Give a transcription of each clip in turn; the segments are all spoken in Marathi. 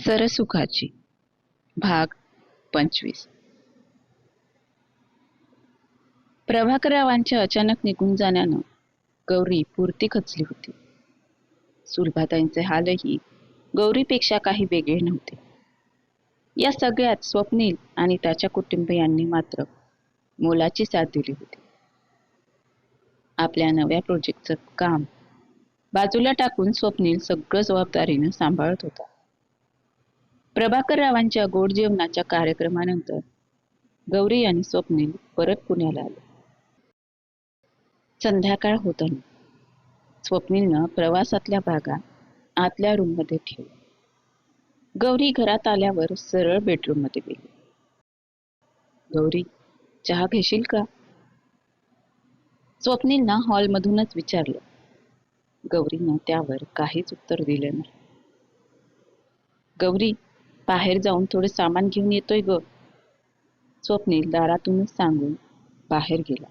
सरसुखाची भाग 25. प्रभाकररावांच्या अचानक निघून जाण्यानं गौरी पुरती खचली होती. सुलभाताईंचे हालही गौरीपेक्षा काही वेगळे नव्हते. या सगळ्यात स्वप्नील आणि त्याच्या कुटुंबियांनी मात्र मोलाची साथ दिली होती. आपल्या नव्या प्रोजेक्टचं काम बाजूला टाकून स्वप्नील सगळं जबाबदारीनं सांभाळत होता. प्रभाकररावांच्या गोड जेवणाच्या कार्यक्रमानंतर गौरी आणि स्वप्नील परत पुण्याला आले. संध्याकाळ होताना स्वप्नीलनं प्रवासातल्या बागा आतल्या रूममध्ये ठेवल्या. गौरी घरात आल्यावर सरळ बेडरूममध्ये गेली. गौरी, चहा घेशील का? स्वप्नीलनं हॉलमधूनच विचारलं. गौरीनं त्यावर काहीच उत्तर दिलं नाही. गौरी, बाहेर जाऊन थोडं सामान घेऊन येतोय ग. स्वप्नील दारातूनच सांगून बाहेर गेला.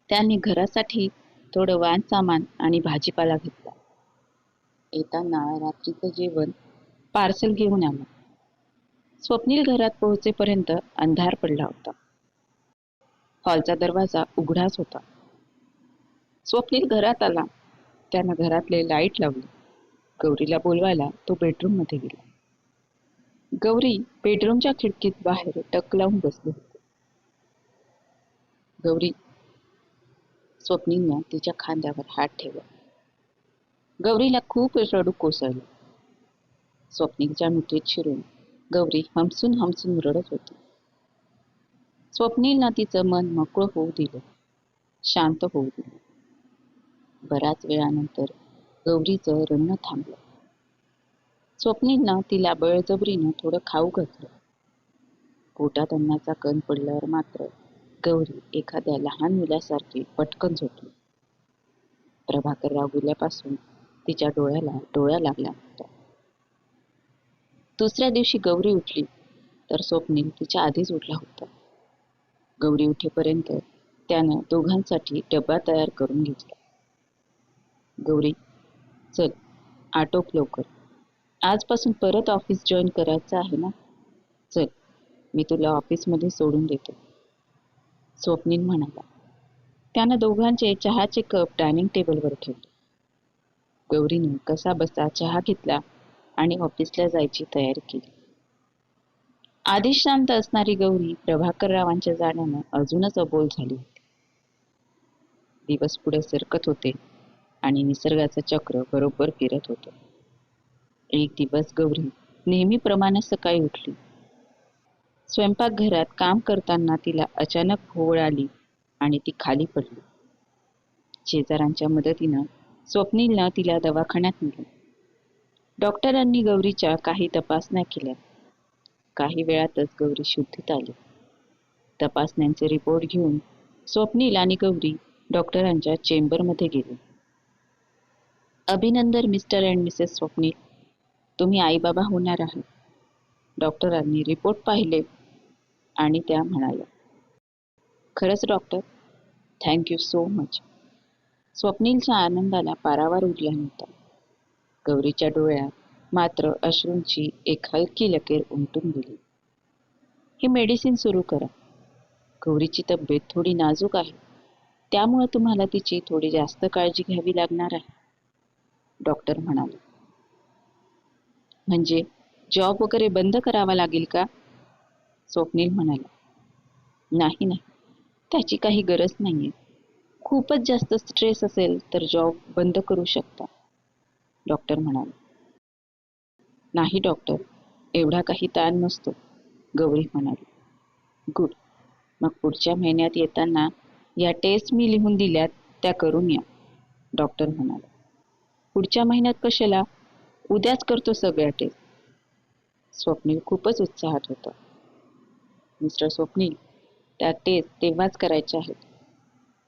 त्यांनी घरासाठी थोडं वाण सामान आणि भाजीपाला घेतला. येताना रात्रीचं जेवण पार्सल घेऊन आलं. स्वप्नील घरात पोहोचेपर्यंत अंधार पडला होता. हॉलचा दरवाजा उघडाच होता. स्वप्नील घरात आला. त्यानं घरातले लाईट लावले. गौरीला बोलवायला तो बेडरूम मध्ये गेला. गौरी बेडरूमच्या खिडकीत बाहेर टक लावून बसली होती. गौरी, स्वप्नीलनं तिच्या खांद्यावर हात ठेवला. गौरीला खूप रडू कोसळलं. स्वप्नीलच्या मिठीत शिरून गौरी हमसून हमसून रडत होती. स्वप्नीलनं तिचं मन मोकळं होऊ दिलं, शांत होऊ दिलं. बराच वेळानंतर गौरीचं रडणं थांबलं. स्वप्नीलनं तिला बळजबरीनं थोडं खाऊ घातलं. पोटात अन्नाचा कण पडल्यावर मात्र गौरी एखाद्या लहान मुलासारखी पटकन झोपली. प्रभाकरराव गेल्यापासून तिच्या डोळ्याला डोळा लागला होता. दुसऱ्या दिवशी गौरी उठली तर स्वप्नील तिच्या आधीच उठला होता. गौरी उठेपर्यंत त्यानं दोघांसाठी डबा तयार करून घेतला. गौरी, चल आटोप लवकर. आजपासून परत ऑफिस जॉईन करायचं आहे ना. चल, मी तुला ऑफिसमध्ये सोडून देतो, स्वप्नील म्हणाला. त्यानं दोघांचे चहाचे कप डायनिंग टेबलवर ठेवले. गौरीने कसा बसा चहा घेतला आणि ऑफिसला जायची तयारी केली. आधीच शांत असणारी गौरी प्रभाकररावांच्या जाण्यानं अजूनच अबोल झाली होती. दिवस पुढे सरकत होते आणि निसर्गाचं चक्र बरोबर फिरत होतं. एक दिवस गौरी नेहमीप्रमाणे सकाळी उठली. स्वयंपाकघरात काम करताना तिला अचानक भोवळ आली आणि ती खाली पडली. शेजाऱ्यांच्या मदतीनं स्वप्नीलनं तिला दवाखान्यात नेलं. डॉक्टरांनी गौरीच्या काही तपासण्या केल्या. काही वेळातच गौरी शुद्धीत आली. तपासण्यांचे रिपोर्ट घेऊन स्वप्नील आणि गौरी डॉक्टरांच्या चेंबरमध्ये गेले. अभिनंदन मिस्टर अँड मिसेस स्वप्नील, तुम्ही आईबाबा होणार आहात. डॉक्टरांनी रिपोर्ट पाहिले आणि त्या म्हणाल्या. खरंच डॉक्टर, थँक्यू सो मच. स्वप्नीलच्या आनंदाला पारावार उरला नव्हता. गौरीच्या डोळ्यात मात्र अश्रूंची एक हलकी लकीर उमटून गेली. हे मेडिसिन सुरू करा. गौरीची तब्येत थोडी नाजूक आहे, त्यामुळे तुम्हाला तिची थोडी जास्त काळजी घ्यावी लागणार आहे, डॉक्टर म्हणाले. म्हणजे जॉब वगैरे बंद करावा लागेल का? स्वप्नील म्हणाला. नाही नाही, त्याची काही गरज नाहीये. खूपच जास्त स्ट्रेस असेल तर जॉब बंद करू शकता, डॉक्टर म्हणाले. नाही डॉक्टर, एवढा काही ताण नसतो, गौरी म्हणाली. गुड, मग पुढच्या महिन्यात येताना या टेस्ट मी लिहून दिल्यात त्या करून या, डॉक्टर म्हणाले. पुढच्या महिन्यात कशाला? उद्याच करतो सगळ्या टेस्ट. स्वप्नील खूपच उत्साहात होता. मिस्टर स्वप्नील, त्या टेस्ट तेव्हाच करायच्या आहेत,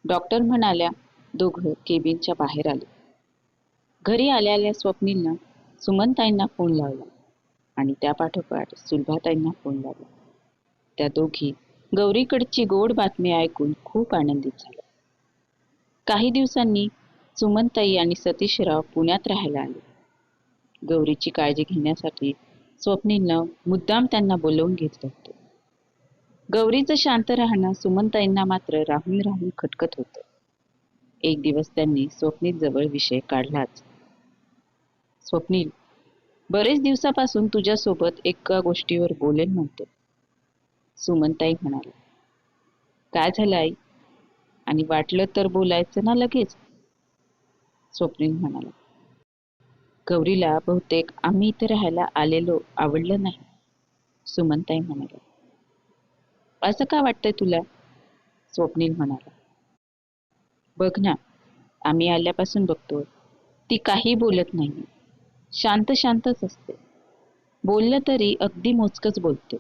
डॉक्टर म्हणाल्या. दोघं केबिनच्या बाहेर आले. घरी आल्याल्या स्वप्नीलनं सुमनताईंना फोन लावला आणि त्यापाठोपाठ सुलभाताईंना फोन लावला. त्या दोघी गौरीकडची गोड बातमी ऐकून खूप आनंदित झाल्या. काही दिवसांनी सुमनताई आणि सतीशराव पुण्यात राहायला आले. गौरीची काळजी घेण्यासाठी स्वप्नीलनं मुद्दाम त्यांना बोलवून घेतलं होतं. गौरीचं शांत राहणं सुमनताईंना मात्र राहून राहून खटकत होतं. एक दिवस त्यांनी स्वप्नील जवळ विषय काढलाच. स्वप्नील, बरेच दिवसापासून तुझ्यासोबत एका गोष्टीवर बोलेल म्हणतो. सुमनताई म्हणाली, काय झालं आई? आणि वाटलं तर बोलायचं ना लगेच? स्वप्नील म्हणाला, गौरीला बहुतेक आम्ही इथे राहायला आलेलो आवडलं नाही. सुमनताई म्हणाल्या, असं का वाटतंय तुला? स्वप्नील म्हणाला, बघ ना, आम्ही आल्यापासून बघतो ती काही बोलत नाही, शांत शांतच असते. बोललं तरी अगदी मोजकच बोलते.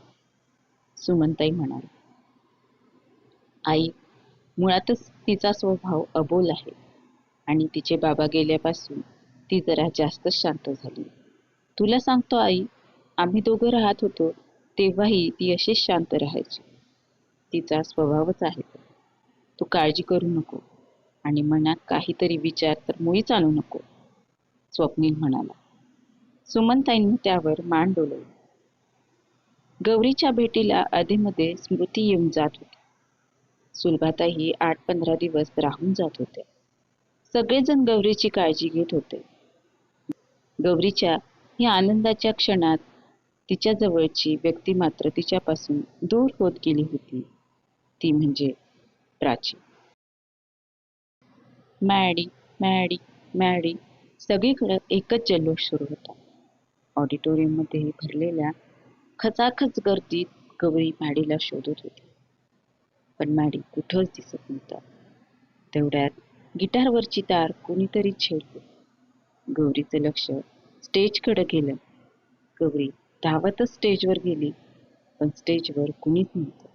सुमनताई म्हणाली, आई, मुळातच तिचा स्वभाव अबोल आहे आणि तिचे बाबा गेल्यापासून ती जरा जास्तच शांत झाली. तुला सांगतो आई, आम्ही दोघं राहत होतो तेव्हाही ती अशीच शांत राहायची. तिचा स्वभावच आहे. तू काळजी करू नको आणि मनात काहीतरी विचार तर मुळीच आणू नको. स्वप्नील म्हणाला. सुमनताईंनी त्यावर मान डोलवली. गौरीच्या भेटीला अधेमध्ये स्मृती येऊन जात होती. सुलभाताई 8-15 दिवस राहून जात होत्या. सगळेजण गौरीची काळजी घेत होते. गौरीच्या या आनंदाच्या क्षणात तिच्या जवळची व्यक्ती मात्र तिच्यापासून दूर होत गेली होती. ती म्हणजे प्राची. मॅडी, मॅडी, मॅडी, सगळीकडे एकच जल्लोष सुरू होता. ऑडिटोरियममध्ये भरलेल्या खचाखच गर्दीत गौरी मॅडीला शोधत होती. पण मॅडी कुठंच दिसत नव्हता. तेवढ्यात गिटारवरची तार कोणीतरी छेडली. गौरीचं लक्ष स्टेजकडे गेलं. गौरी धावतच स्टेजवर गेली, पण स्टेजवर कुणीच नव्हतं.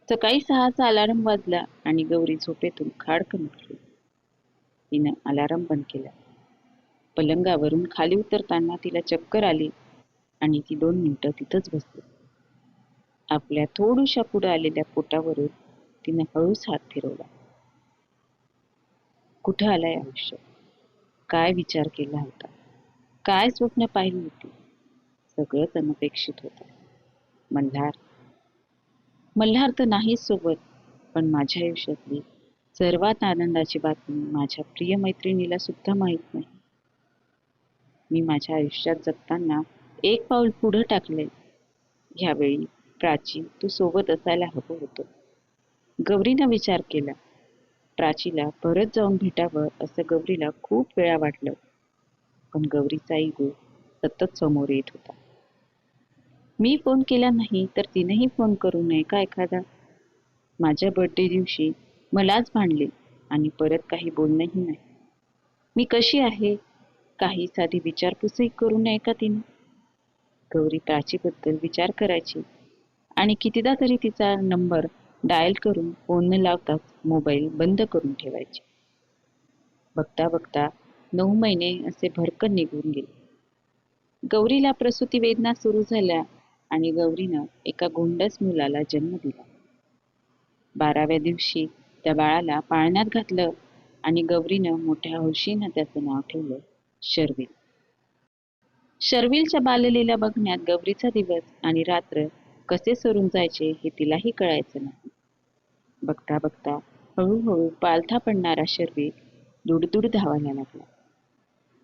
सकाळी 6चा अलार्म वाजला आणि गौरी झोपेतून खाडकन उठली. तिनं अलार्म बंद केला. पलंगावरून खाली उतरताना तिला चक्कर आली आणि ती 2 मिनिटं तिथंच बसली. आपल्या थोडूशा पुढे आलेल्या पोटावरून तिनं हळूच हात फिरवला. कुठं आलंय आयुष्य? काय विचार केला होता? काय स्वप्न पाहिली होती? सगळंच अनपेक्षित होतं. मल्हार मल्हार तर नाहीच सोबत, पण माझ्या आयुष्यातली सर्वात आनंदाची बातमी माझ्या प्रिय मैत्रिणीला सुद्धा माहीत नाही. मी माझ्या आयुष्यात जगताना एक पाऊल पुढं टाकलंय. ह्यावेळी प्राची तू सोबत असायला हवं होतं. गौरीनं विचार केला. प्राचीला परत जाऊन भेटावं असं गौरीला खूप वेळा वाटलं, पण गौरीचा इगो सतत समोर येत होता. मी फोन केला नाही तर तिनेही फोन करू नये का एखादा? माझ्या बर्थडे दिवशी मलाच भांडले आणि परत काही बोलणंही नाही. मी कशी आहे काही साधी विचारपूसही करू नये का तिने? गौरी प्राचीबद्दल विचार करायची आणि कितीदा तरी तिचा नंबर डायल करून फोन न लावताच मोबाईल बंद करून ठेवायची. बघता बघता 9 महिने असे भरकन निघून गेले. गौरीला प्रसूती वेदना सुरू झाल्या आणि गौरीनं एका गोंडस मुलाला जन्म दिला. 12व्या दिवशी त्या बाळाला पाळण्यात घातलं आणि गौरीनं मोठ्या हौशीनं त्याचं नाव ठेवलं शर्विल. शर्विलच्या बाललीला बघण्यात गौरीचा दिवस आणि रात्र कसे सरून जायचे हे तिलाही कळायचं नाही. बघता बघता हळूहळू पालथा पडणारा शर्विल दुडदुड धावायला लागला.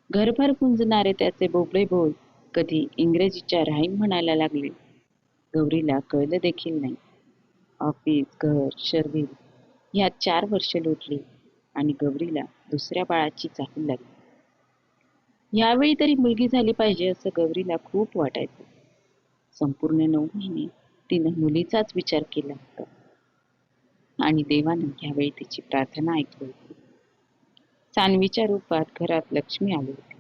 घरभर गुंजणारे त्याचे बोबडे बोल कधी इंग्रजीच्या राईम म्हणायला लागले. गौरीला कळलं देखील नाही. ऑफिस, घर, शर्विल ह्यात 4 वर्ष लोटली आणि गौरीला दुसऱ्या बाळाची चाहूल लागली. यावेळी तरी मुलगी झाली पाहिजे असं गौरीला खूप वाटायचं. संपूर्ण 9 महिने तिनं मुलीचाच विचार केला होता आणि देवानं यावेळी तिची प्रार्थना ऐकली होती. सान्वीच्या रूपात घरात लक्ष्मी आली होती.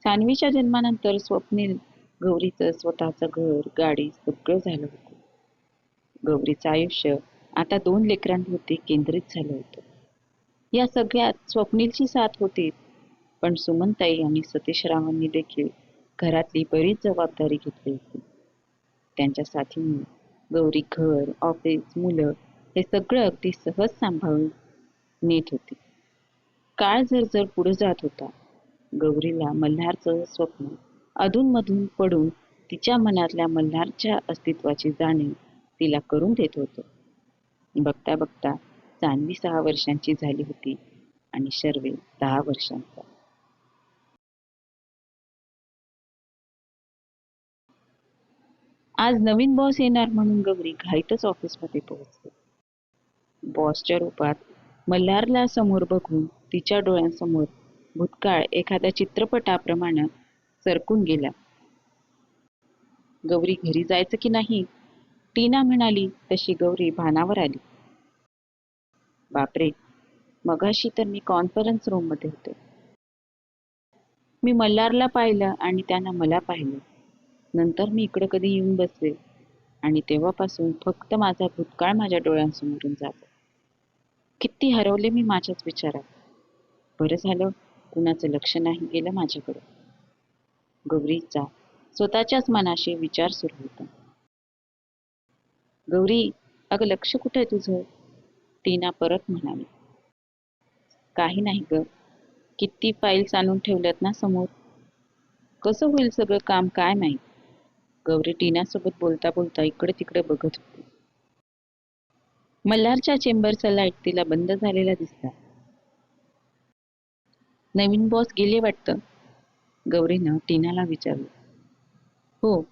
सान्वीच्या जन्मानंतर स्वप्नील गौरीचं स्वतःचं घर, गाडी सगळं झालं होतं. गौरीचं आयुष्य आता 2 लेकरांवरती केंद्रित झालं होतं. या सगळ्यात स्वप्नीलची साथ होती, पण सुमनताई आणि सतीशरावांनी देखील घरातली बरीच जबाबदारी घेतली होती. त्यांच्या साथीने गौरी घर, ऑफिस, मुलं हे सगळं अगदी सहज सांभाळून नेत होती. काळ जर पुढे जात होता गौरीला मल्हारचं स्वप्न अधूनमधून पडून तिच्या मनातल्या मल्हारच्या अस्तित्वाची जाणीव तिला करून देत होतं. बघता बघता जान्हवी 6 वर्षांची झाली होती आणि शर्वे 10 वर्षांचा. आज नवीन बॉस येणार म्हणून गौरी घाईतच ऑफिसमध्ये पोहोचते. बॉसच्या रूपात मल्हारला समोर बघून तिच्या डोळ्यांसमोर भूतकाळ एखाद्या चित्रपटाप्रमाणे सरकून गेला. गौरी घरी जायचं की नाही? टीना म्हणाली तशी गौरी भानावर आली. बापरे, मगाशी तर मी कॉन्फरन्स रूममध्ये होते. मी मल्हारला पाहिलं आणि त्यानं मला पाहिलं. नंतर मी इकडं कधी येऊन बसले आणि तेव्हापासून फक्त माझा भूतकाळ माझ्या डोळ्यांसमोरून जातो. किती हरवले मी माझ्याच विचारात. बरं झालं कुणाचं लक्ष नाही गेलं माझ्याकडं. गौरीचा स्वतःच्याच मनाशी विचार सुरू होता. गौरी, अगं लक्ष कुठं आहे तुझं? टीना परत म्हणाली. काही नाही ग, किती फाईल्स आणून ठेवल्यात ना समोर. कसं होईल सगळं काम काय माहीत. गौरी टीनासोबत बोलता बोलता इकडे तिकडे बघत होती. मल्हारच्या चेंबरचा लाईट तिला बंद झालेला दिसला. नवीन बॉस गेले वाटतं, गौरीनं टीनाला विचारलं. हो,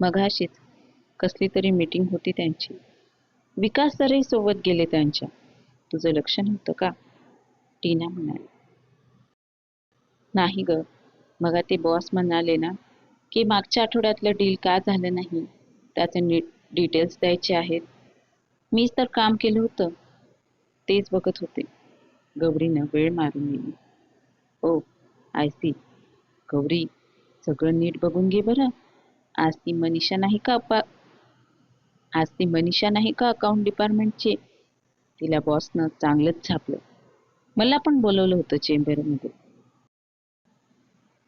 मघाशीच कसली तरी मीटिंग होती त्यांची. विकास सरही सोबत गेले त्यांच्या. तुझं लक्ष नव्हतं का? टीना म्हणाली. नाही ग, मग ते बॉस म्हणाले ना की मागच्या आठवड्यातलं डील का झालं नाही त्याचे नीट डिटेल्स द्यायचे आहेत. मीच तर काम केलं होतं, तेच बघत होते. गौरीनं वेळ मारून गेली. ओ, आय सी. गौरी, सगळं नीट बघून घे बरं. आज ती मनीषा नाही का आज ती मनीषा नाही का अकाउंट डिपार्टमेंटची? तिला बॉसनं चांगलंच छापलं. मला पण बोलवलं होतं चेंबरमध्ये.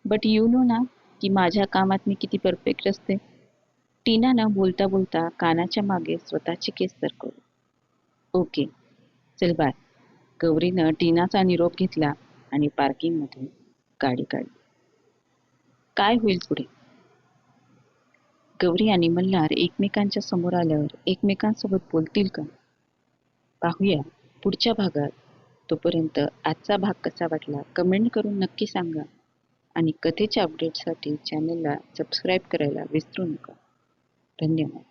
बट यू नो ना की माझ्या कामात मी किती परफेक्ट असते. टीनानं बोलता बोलता कानाच्या मागे स्वतःची केस सरकवली. ओके, चल बाय. गौरीनं टीनाचा निरोप घेतला आणि पार्किंगमधून गाडी काढली. काय होईल पुढे? गौरी आणि मल्हार एकमेकांच्या समोर आल्यावर एकमेकांसोबत बोलतील का? पाहूया पुढच्या भागात. तोपर्यंत आजचा भाग कसा वाटला कमेंट करून नक्की सांगा आणि कथेच्या अपडेटसाठी चॅनलला सबस्क्राईब करायला विसरू नका. धन्यवाद.